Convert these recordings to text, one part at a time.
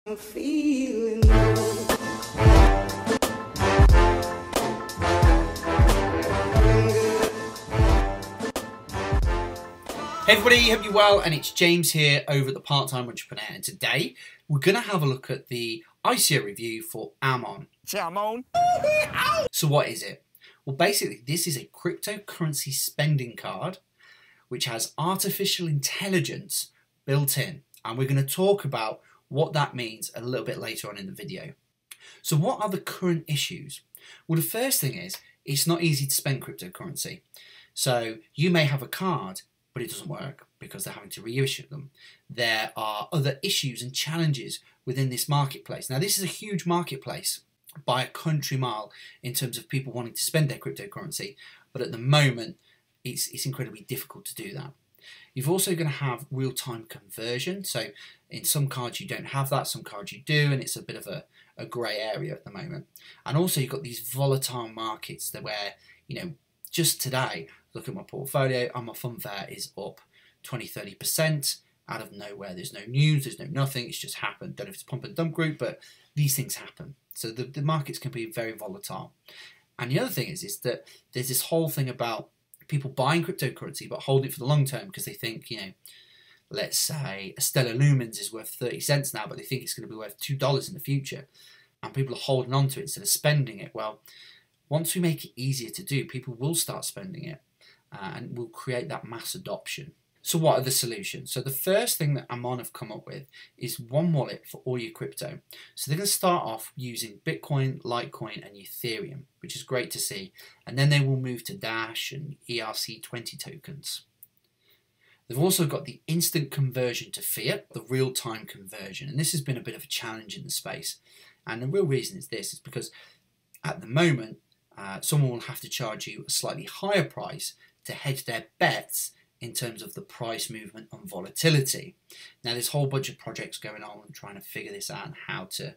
I'm feeling low. Hey everybody, hope you're well, and it's James here over at the Part-Time Entrepreneur, and today we're going to have a look at the ICO review for AMON. So what is it? Well, basically this is a cryptocurrency spending card which has artificial intelligence built in, and we're going to talk about what that means a little bit later on in the video. So what are the current issues? Well, the first thing is it's not easy to spend cryptocurrency. So you may have a card but it doesn't work because they're having to reissue them. There are other issues and challenges within this marketplace. Now, this is a huge marketplace by a country mile in terms of people wanting to spend their cryptocurrency, but at the moment, it's incredibly difficult to do that. You're also going to have real-time conversion. So in some cards you don't have that, some cards you do, and it's a bit of a grey area at the moment. And also you've got these volatile markets that where, just today, look at my portfolio and my fund there is up 20-30% out of nowhere. There's no news, there's no nothing, it's just happened. Don't know if it's pump and dump group, but these things happen. So the markets can be very volatile. And the other thing is that there's this whole thing about people buying cryptocurrency but holding it for the long term because they think, let's say a Stellar Lumens is worth 30 cents now, but they think it's going to be worth $2 in the future. And people are holding on to it instead of spending it. Well, once we make it easier to do, people will start spending it. And will create that mass adoption. So what are the solutions? So the first thing that AMON have come up with is one wallet for all your crypto. So they're going to start off using Bitcoin, Litecoin and Ethereum, which is great to see. And then they will move to Dash and ERC20 tokens. They've also got the instant conversion to fiat, the real-time conversion. And this has been a bit of a challenge in the space. And the real reason is this, is because at the moment, someone will have to charge you a slightly higher price to hedge their bets in terms of the price movement and volatility. Now there's a whole bunch of projects going on trying to figure this out and how to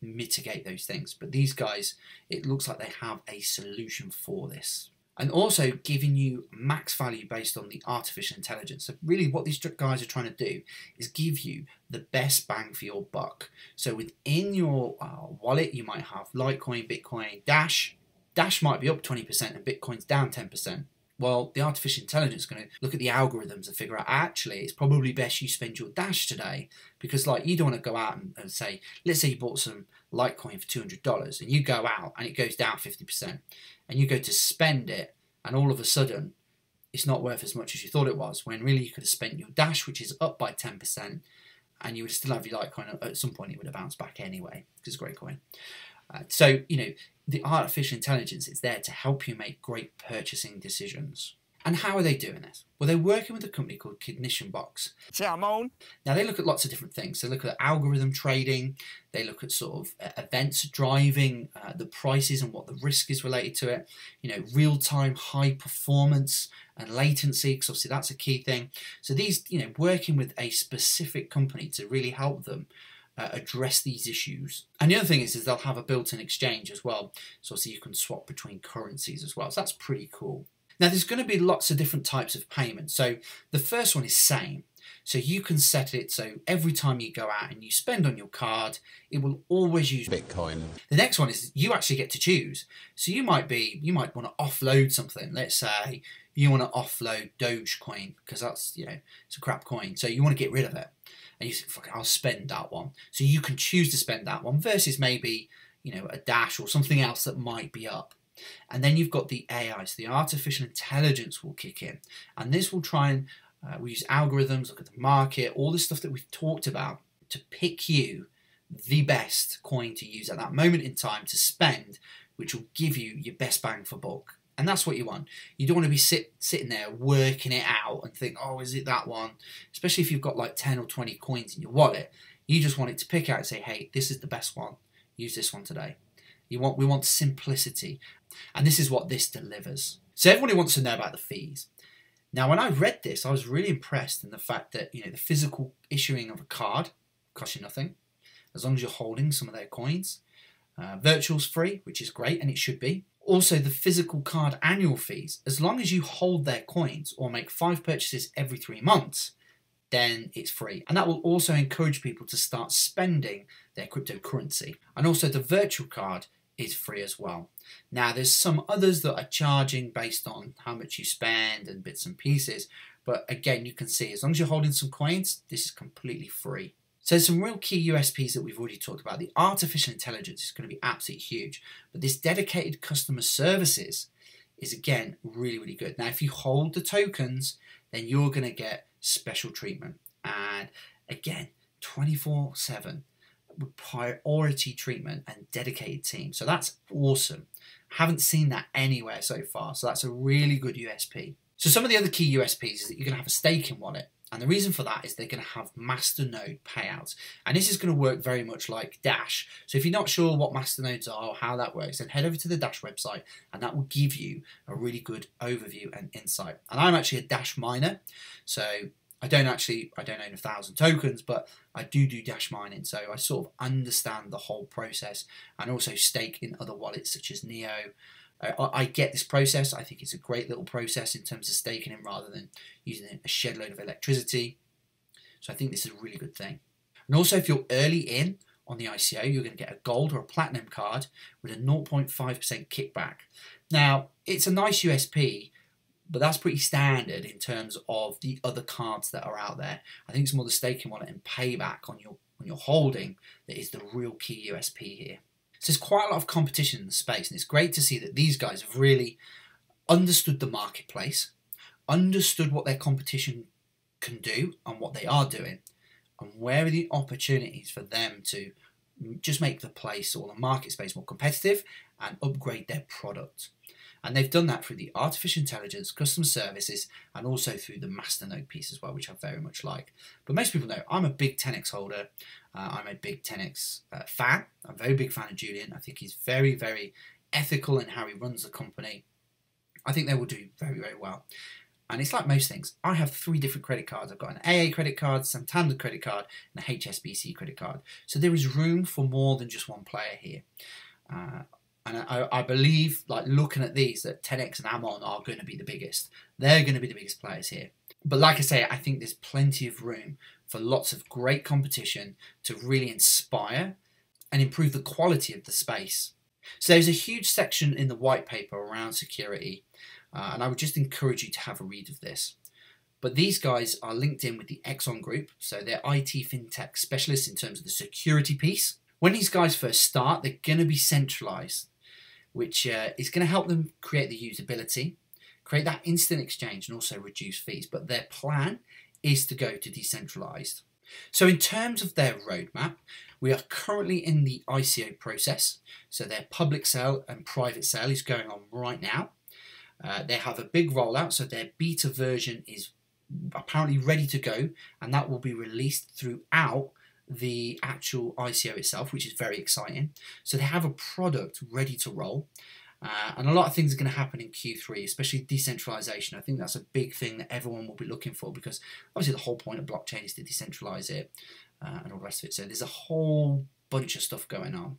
mitigate those things. But these guys, it looks like they have a solution for this. And also giving you max value based on the artificial intelligence. So really what these guys are trying to do is give you the best bang for your buck. So within your wallet, you might have Litecoin, Bitcoin, Dash. Dash might be up 20% and Bitcoin's down 10%. Well, the artificial intelligence is going to look at the algorithms and figure out, actually, it's probably best you spend your Dash today. Because you don't want to go out and say, let's say you bought some Litecoin for $200 and you go out and it goes down 50%. And you go to spend it and all of a sudden, it's not worth as much as you thought it was. When really you could have spent your Dash, which is up by 10%, and you would still have your Litecoin. At some point, it would have bounced back anyway, because it's a great coin. So, the artificial intelligence is there to help you make great purchasing decisions. And how are they doing this? Well, they're working with a company called Competiton. Now, they look at lots of different things. They look at algorithm trading. They look at sort of events driving the prices and what the risk is related to it. Real-time high performance and latency, because obviously that's a key thing. So these, working with a specific company to really help them address these issues. And the other thing is they'll have a built-in exchange as well. So obviously you can swap between currencies as well. So that's pretty cool. Now there's going to be lots of different types of payments. So the first one is same. So you can set it so every time you go out and you spend on your card, it will always use Bitcoin. The next one is you actually get to choose. So you might want to offload something. Let's say you want to offload Dogecoin because that's, it's a crap coin. So you want to get rid of it. And you say, fuck it, I'll spend that one. So you can choose to spend that one versus maybe, a Dash or something else that might be up. And then you've got the AI, so the artificial intelligence will kick in. And this will try and, we use algorithms, look at the market, all the stuff that we've talked about to pick you the best coin to use at that moment in time to spend, which will give you your best bang for buck. And that's what you want. You don't want to be sitting there working it out and think, oh, is it that one? Especially if you've got like 10 or 20 coins in your wallet. You just want it to pick out and say, hey, this is the best one. Use this one today. We want simplicity. And this is what this delivers. So everybody wants to know about the fees. Now, when I read this, I was really impressed in the fact that, the physical issuing of a card costs you nothing, as long as you're holding some of their coins. Virtual's free, which is great, and it should be. Also, the physical card annual fees, as long as you hold their coins or make 5 purchases every 3 months, then it's free. And that will also encourage people to start spending their cryptocurrency. And also the virtual card is free as well. Now there's some others that are charging based on how much you spend and bits and pieces, but again, you can see as long as you're holding some coins, this is completely free. So there's some real key USPs that we've already talked about. The artificial intelligence is going to be absolutely huge, but this dedicated customer services is again really, really good. Now if you hold the tokens, then you're going to get special treatment, and again 24/7 with priority treatment and dedicated team. So that's awesome. Haven't seen that anywhere so far, so that's a really good USP. So some of the other key USPs is that you're going to have a staking wallet, and the reason for that is they're going to have masternode payouts, and this is going to work very much like Dash. So if you're not sure what masternodes are or how that works, then head over to the Dash website, and that will give you a really good overview and insight. And I'm actually a Dash miner, so I don't own 1,000 tokens, but I do Dash mining, so I sort of understand the whole process, and also stake in other wallets such as Neo. I get this process. I think it's a great little process in terms of staking it rather than using a shed load of electricity. So I think this is a really good thing. And also if you're early in on the ICO, you're going to get a gold or a platinum card with a 0.5% kickback. Now it's a nice USP, but that's pretty standard in terms of the other cards that are out there. I think it's more the staking wallet and payback on your holding that is the real key USP here. So there's quite a lot of competition in the space, and it's great to see that these guys have really understood the marketplace, understood what their competition can do and what they are doing, and where are the opportunities for them to just make the place or the market space more competitive and upgrade their product. And they've done that through the artificial intelligence, customer services, and also through the masternode piece as well, which I very much like. But most people know I'm a big 10x holder. I'm a big 10x fan. I'm a very big fan of Julian. I think he's very, very ethical in how he runs the company. I think they will do very, very well. And it's like most things. I have 3 different credit cards. I've got an AA credit card, Santander credit card, and a HSBC credit card. So there is room for more than just one player here. And I believe, like looking at these, that 10x and AMON are going to be the biggest. They're going to be the biggest players here. But like I say, I think there's plenty of room for lots of great competition to really inspire and improve the quality of the space. So there's a huge section in the white paper around security, and I would just encourage you to have a read of this. But these guys are linked in with the Exxon Group, so they're IT fintech specialists in terms of the security piece. When these guys first start, they're going to be centralized, which is going to help them create the usability, create that instant exchange, and also reduce fees. But their plan is to go to decentralized. So in terms of their roadmap, we are currently in the ICO process. So their public sale and private sale is going on right now. They have a big rollout, so their beta version is apparently ready to go, and that will be released throughout the actual ICO itself, which is very exciting. So they have a product ready to roll, and a lot of things are going to happen in Q3, especially decentralization. I think that's a big thing that everyone will be looking for, because obviously the whole point of blockchain is to decentralize it and all the rest of it. So there's a whole bunch of stuff going on.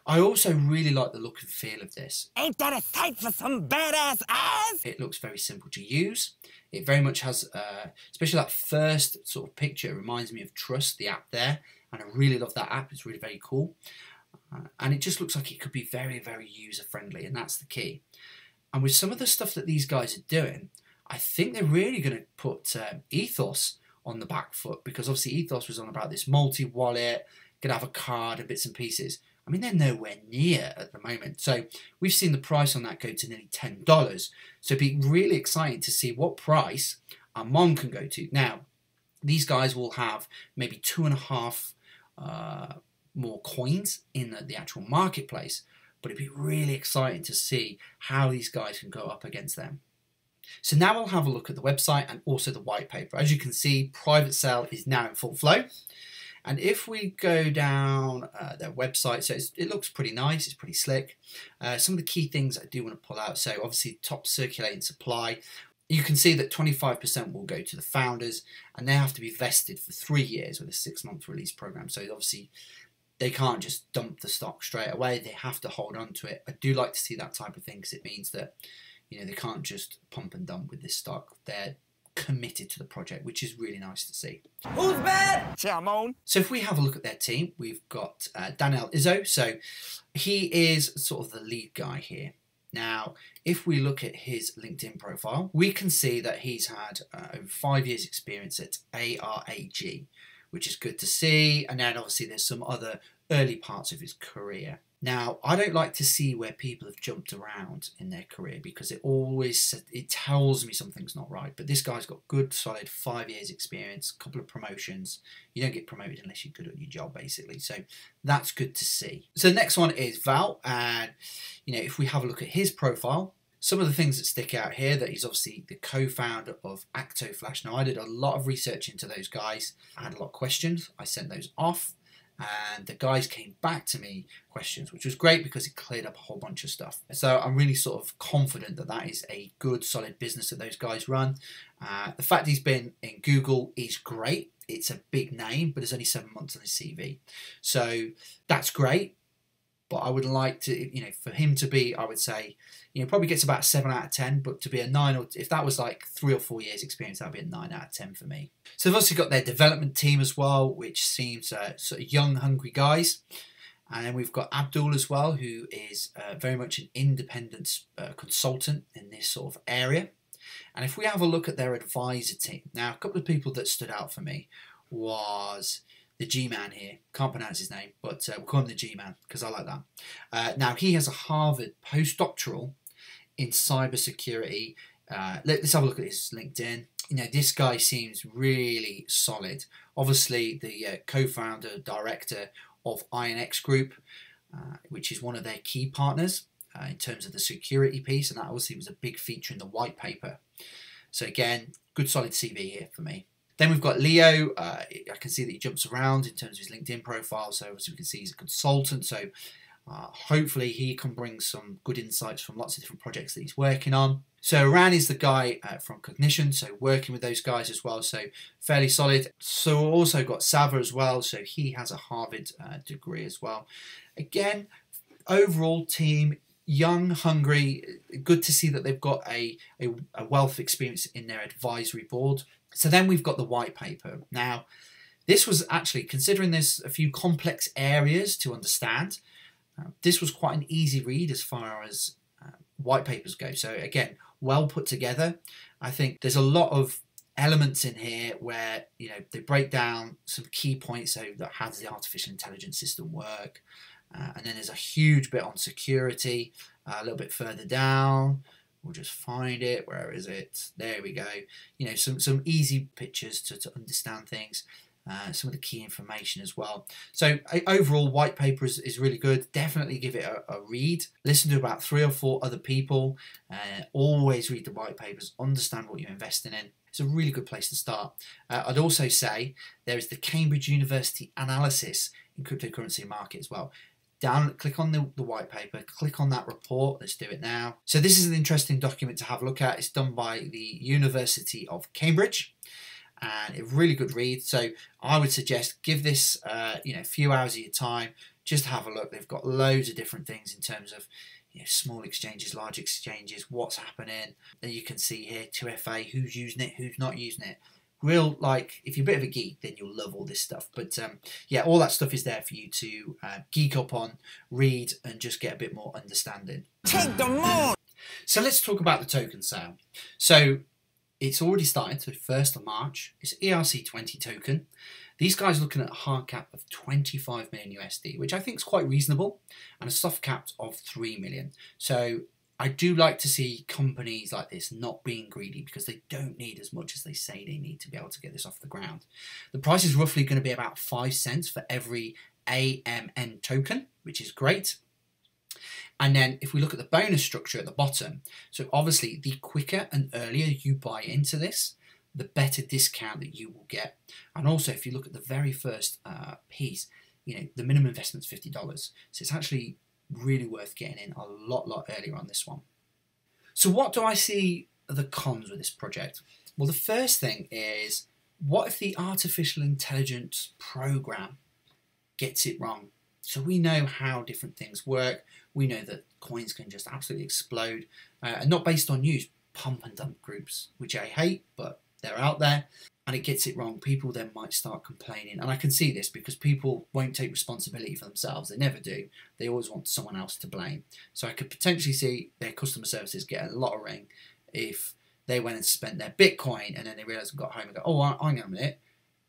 I also really like the look and feel of this. Ain't that a sight for some badass ass? It looks very simple to use. It very much has, especially that first sort of picture, it reminds me of Trust, the app there, and I really love that app. It's really very cool. And it just looks like it could be very, very user-friendly, and that's the key. And with some of the stuff that these guys are doing, I think they're really going to put Ethos on the back foot, because obviously Ethos was on about this multi-wallet, going to have a card and bits and pieces. I mean, they're nowhere near at the moment. So we've seen the price on that go to nearly $10. So it'd be really exciting to see what price AMON can go to. Now, these guys will have maybe 2.5 more coins in the actual marketplace, but it'd be really exciting to see how these guys can go up against them. So now we'll have a look at the website and also the white paper. As you can see, private sale is now in full flow. And if we go down their website, so it looks pretty nice, it's pretty slick. Some of the key things I do want to pull out, so obviously top circulating supply. You can see that 25% will go to the founders, and they have to be vested for 3 years with a 6-month release program. So obviously they can't just dump the stock straight away, they have to hold on to it. I do like to see that type of thing, because it means that, you know, they can't just pump and dump with this stock. They're committed to the project, which is really nice to see. Who's bad? AMON. So if we have a look at their team, we've got Daniel Izzo. So he is sort of the lead guy here. Now, if we look at his LinkedIn profile, we can see that he's had over 5 years experience at ARAG, which is good to see. And then obviously there's some other early parts of his career. Now, I don't like to see where people have jumped around in their career because it tells me something's not right. But this guy's got good, solid 5 years experience, a couple of promotions. You don't get promoted unless you're good at your job, basically. So that's good to see. So the next one is Val. And, if we have a look at his profile, some of the things that stick out here, that he's obviously the co-founder of ActoFlash. Now, I did a lot of research into those guys. I had a lot of questions. I sent those off. And the guys came back to me questions, which was great because it cleared up a whole bunch of stuff. So I'm really sort of confident that that is a good, solid business that those guys run. The fact he's been in Google is great. It's a big name, but there's only 7 months on his CV. So that's great. But I would like to, for him to be, I would say, probably gets about 7 out of 10, but to be a 9, or if that was like 3 or 4 years experience, that'd be a 9 out of 10 for me. So they've also got their development team as well, which seems sort of young, hungry guys. And then we've got Abdul as well, who is very much an independent consultant in this sort of area. And if we have a look at their advisor team, now a couple of people that stood out for me was the G-Man here. Can't pronounce his name, but we'll call him the G-Man because I like that. Now, he has a Harvard postdoctoral in cybersecurity. Let's have a look at his LinkedIn. This guy seems really solid. Obviously, the co-founder, director of INX Group, which is one of their key partners in terms of the security piece, and that obviously was a big feature in the white paper. So again, good solid CV here for me. Then we've got Leo. I can see that he jumps around in terms of his LinkedIn profile. So obviously we can see he's a consultant. So hopefully he can bring some good insights from lots of different projects that he's working on. So Ran is the guy from Cognition. So working with those guys as well. So fairly solid. So we've also got Sava as well. So he has a Harvard degree as well. Again, overall team, young, hungry. Good to see that they've got a wealth of experience in their advisory board. So then we've got the white paper. Now, this was actually, considering there's a few complex areas to understand, this was quite an easy read as far as white papers go. So again, well put together. I think there's a lot of elements in here where, they break down some key points. So that, how does the artificial intelligence system work? And then there's a huge bit on security, a little bit further down. We'll just find it. Where is it? There we go. Some easy pictures to understand things. Some of the key information as well. So overall, white paper is really good. Definitely give it a read. Listen to about 3 or 4 other people. Always read the white papers. Understand what you're investing in. It's a really good place to start. I'd also say there is the Cambridge University analysis in cryptocurrency market as well. Click on the white paper, click on that report. Let's do it now. So this is an interesting document to have a look at. It's done by the University of Cambridge and a really good read. So I would suggest give this a few hours of your time, just have a look. They've got loads of different things in terms of small exchanges, large exchanges, what's happening. Then you can see here 2FA, who's using it, who's not using it. Real, if you're a bit of a geek, then you'll love all this stuff. But yeah, all that stuff is there for you to geek up on, read, and just get a bit more understanding. Take the moon! So let's talk about the token sale. So it's already started, so 1st of March. It's ERC20 token. These guys are looking at a hard cap of 25 million USD, which I think is quite reasonable, and a soft cap of 3 million. So I do like to see companies like this not being greedy because they don't need as much as they say they need to be able to get this off the ground. The price is roughly going to be about 5 cents for every AMN token, which is great. And then if we look at the bonus structure at the bottom, so obviously the quicker and earlier you buy into this, the better discount that you will get. And also if you look at the very first piece, the minimum investment is $50. So it's actually really worth getting in a lot earlier on this one. So what do I see are the cons with this project? Well, the first thing is, what if the artificial intelligence program gets it wrong? So we know how different things work. We know that coins can just absolutely explode, and not based on news, pump and dump groups, which I hate, but they're out there and it gets it wrong, people then might start complaining. And I can see this because people won't take responsibility for themselves. They never do. They always want someone else to blame. So I could potentially see their customer services get a lot of ring if they went and spent their Bitcoin and then they realised and got home and go, oh, hang on a minute,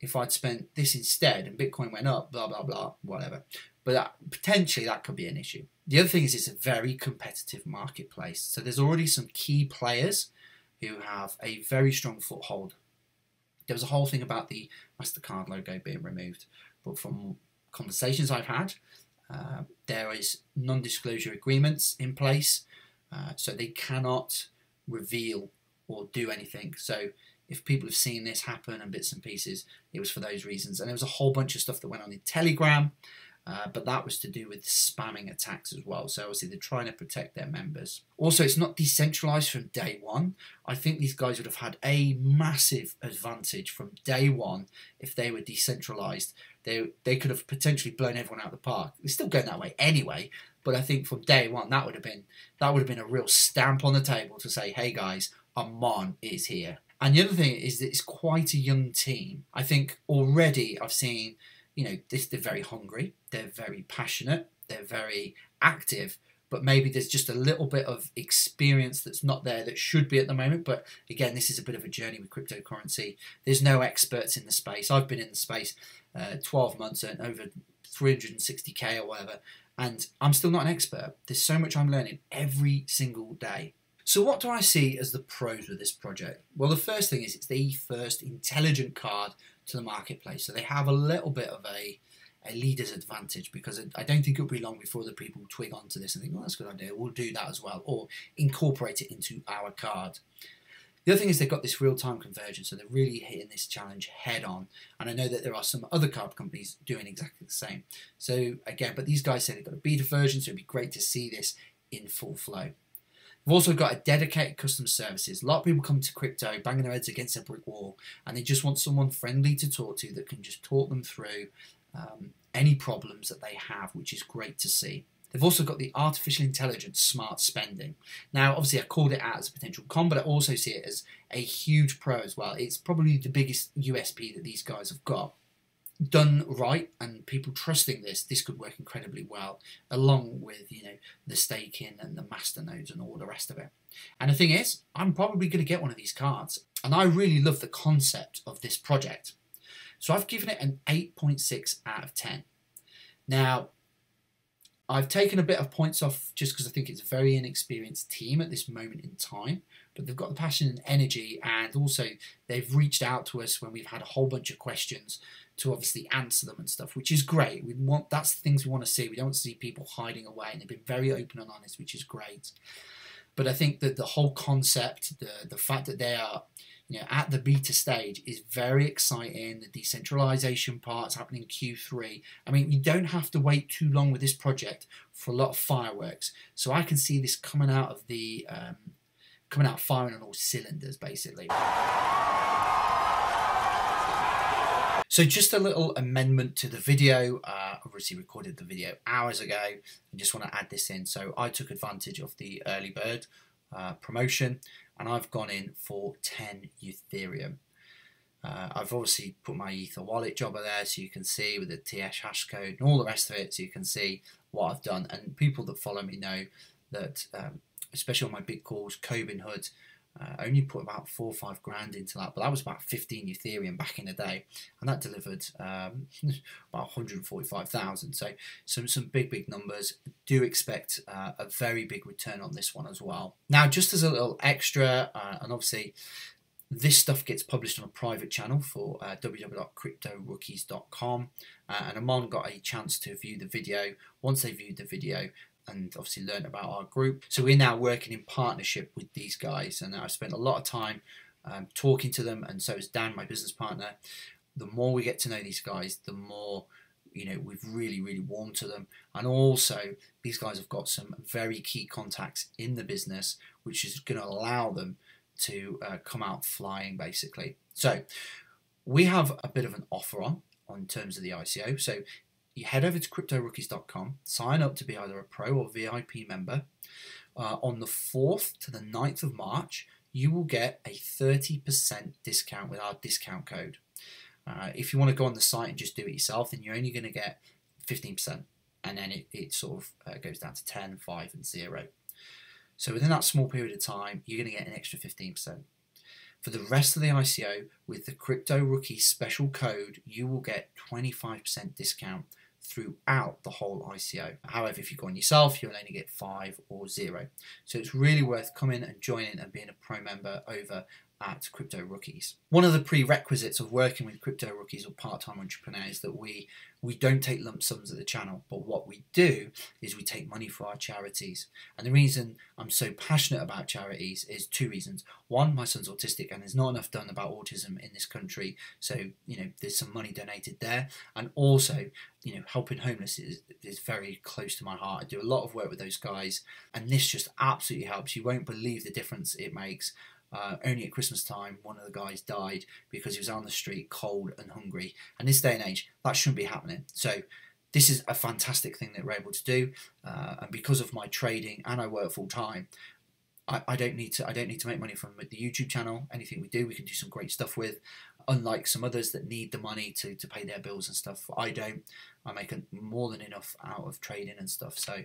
if I'd spent this instead and Bitcoin went up, blah, blah, blah, whatever. But potentially that could be an issue. The other thing is it's a very competitive marketplace. So there's already some key players who have a very strong foothold. There was a whole thing about the MasterCard logo being removed. But from conversations I've had, there is non-disclosure agreements in place. So they cannot reveal or do anything. So if people have seen this happen and bits and pieces, it was for those reasons. And there was a whole bunch of stuff that went on in Telegram, but that was to do with spamming attacks as well. So obviously they're trying to protect their members. Also, it's not decentralized from day one. I think these guys would have had a massive advantage from day one if they were decentralized. They could have potentially blown everyone out of the park. It's still going that way anyway, but I think from day one that would have been a real stamp on the table to say, hey guys, AMON is here. And the other thing is that it's quite a young team. I think already I've seen, they're very hungry, they're very passionate, they're very active, but maybe there's just a little bit of experience that's not there that should be at the moment. But again, this is a bit of a journey with cryptocurrency. There's no experts in the space. I've been in the space 12 months and over 360k or whatever, and I'm still not an expert. There's so much I'm learning every single day. So what do I see as the pros with this project? Well, the first thing is it's the first intelligent card to the marketplace. So they have a little bit of a leader's advantage, because I don't think it'll be long before the people twig onto this and think, well, that's a good idea, we'll do that as well, or incorporate it into our card. The other thing is they've got this real-time conversion, so they're really hitting this challenge head on. And I know that there are some other card companies doing exactly the same. So again, but these guys say they've got a beta version, so it'd be great to see this in full flow. We've also got a dedicated customer services. A lot of people come to crypto banging their heads against a brick wall, and they just want someone friendly to talk to that can just talk them through any problems that they have, which is great to see. They've also got the artificial intelligence smart spending. Now, obviously, I called it out as a potential con, but I also see it as a huge pro as well. It's probably the biggest USP that these guys have got. Done right and people trusting this could work incredibly well, along with the staking and the masternodes and all the rest of it. And the thing is, I'm probably going to get one of these cards, and I really love the concept of this project. So I've given it an 8.6 out of 10. Now, I've taken a bit of points off just because I think it's a very inexperienced team at this moment in time, but they've got the passion and energy, and also they've reached out to us when we've had a whole bunch of questions to obviously answer them and stuff, which is great. That's the things we want to see. We don't see people hiding away, and they've been very open and honest, which is great. But I think that the whole concept, the fact that they are at the beta stage is very exciting. The decentralization part's happening in Q3. I mean, you don't have to wait too long with this project for a lot of fireworks. So I can see this coming out firing on all cylinders, basically. So just a little amendment to the video. I obviously recorded the video hours ago. I just want to add this in. So I took advantage of the early bird promotion, and I've gone in for 10 Ethereum. I've obviously put my Ether wallet jobber there, so you can see with the TS hash code and all the rest of it, so you can see what I've done. And people that follow me know that, especially on my big calls, Cobin Hood, I only put about 4 or 5 grand into that, but that was about 15 Ethereum back in the day, and that delivered about 145,000. So some big numbers. Do expect a very big return on this one as well. Now, just as a little extra, and obviously this stuff gets published on a private channel for www.cryptorookies.com, and Amon got a chance to view the video. Once they viewed the video, and obviously learned about our group. So we're now working in partnership with these guys, and I've spent a lot of time talking to them, and so is Dan, my business partner. The more we get to know these guys, the more we've really warmed to them. And also these guys have got some very key contacts in the business, which is going to allow them to come out flying, basically. So we have a bit of an offer on terms of the ICO. So you head over to cryptorookies.com, sign up to be either a pro or VIP member. On the 4th to the 9th of March, you will get a 30% discount with our discount code. If you want to go on the site and just do it yourself, then you're only going to get 15%, and then it sort of goes down to 10, 5 and 0. So within that small period of time, you're going to get an extra 15%. For the rest of the ICO, with the Crypto Rookie special code, you will get 25% discount throughout the whole ICO. However, if you go on yourself, you'll only get 5 or 0. So it's really worth coming and joining and being a pro member over at Crypto Rookies. One of the prerequisites of working with Crypto Rookies or part-time entrepreneurs is that we don't take lump sums at the channel, but what we do is we take money for our charities. And the reason I'm so passionate about charities is 2 reasons. One, my son's autistic and there's not enough done about autism in this country, so there's some money donated there. And also, helping homeless is very close to my heart. I do a lot of work with those guys, and this just absolutely helps. You won't believe the difference it makes. Only at Christmas time, one of the guys died because he was on the street cold and hungry. And this day and age, that shouldn't be happening. So this is a fantastic thing that we're able to do. And because of my trading and I work full time, I don't need to make money from the YouTube channel. Anything we do, we can do some great stuff with. Unlike some others that need the money to pay their bills and stuff, I don't. I make more than enough out of trading and stuff. So.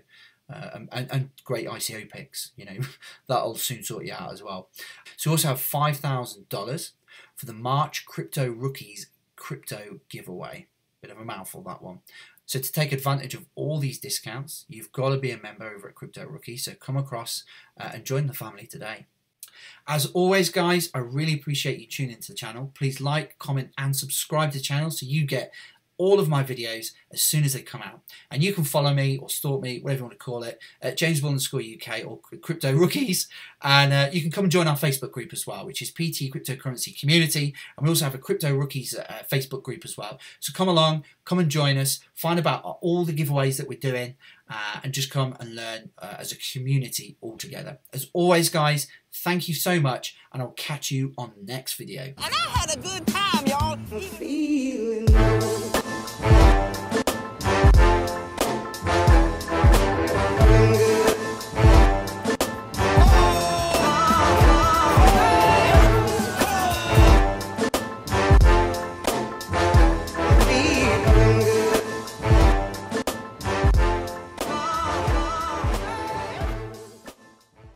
And great ICO picks, that'll soon sort you out as well. So we also have $5,000 for the March Crypto Rookies crypto giveaway. Bit of a mouthful, that one. So to take advantage of all these discounts, you've got to be a member over at Crypto Rookies. So come across and join the family today. As always, guys, I really appreciate you tuning into the channel. Please like, comment and subscribe to the channel so you get all of my videos as soon as they come out. And you can follow me or stalk me, whatever you want to call it, at @JamesBull_UK or Crypto Rookies. And you can come and join our Facebook group as well, which is PT Cryptocurrency Community. And we also have a Crypto Rookies Facebook group as well. So come along, come and join us, find about all the giveaways that we're doing, and just come and learn as a community all together. As always, guys, thank you so much, and I'll catch you on the next video. And I had a good time, y'all.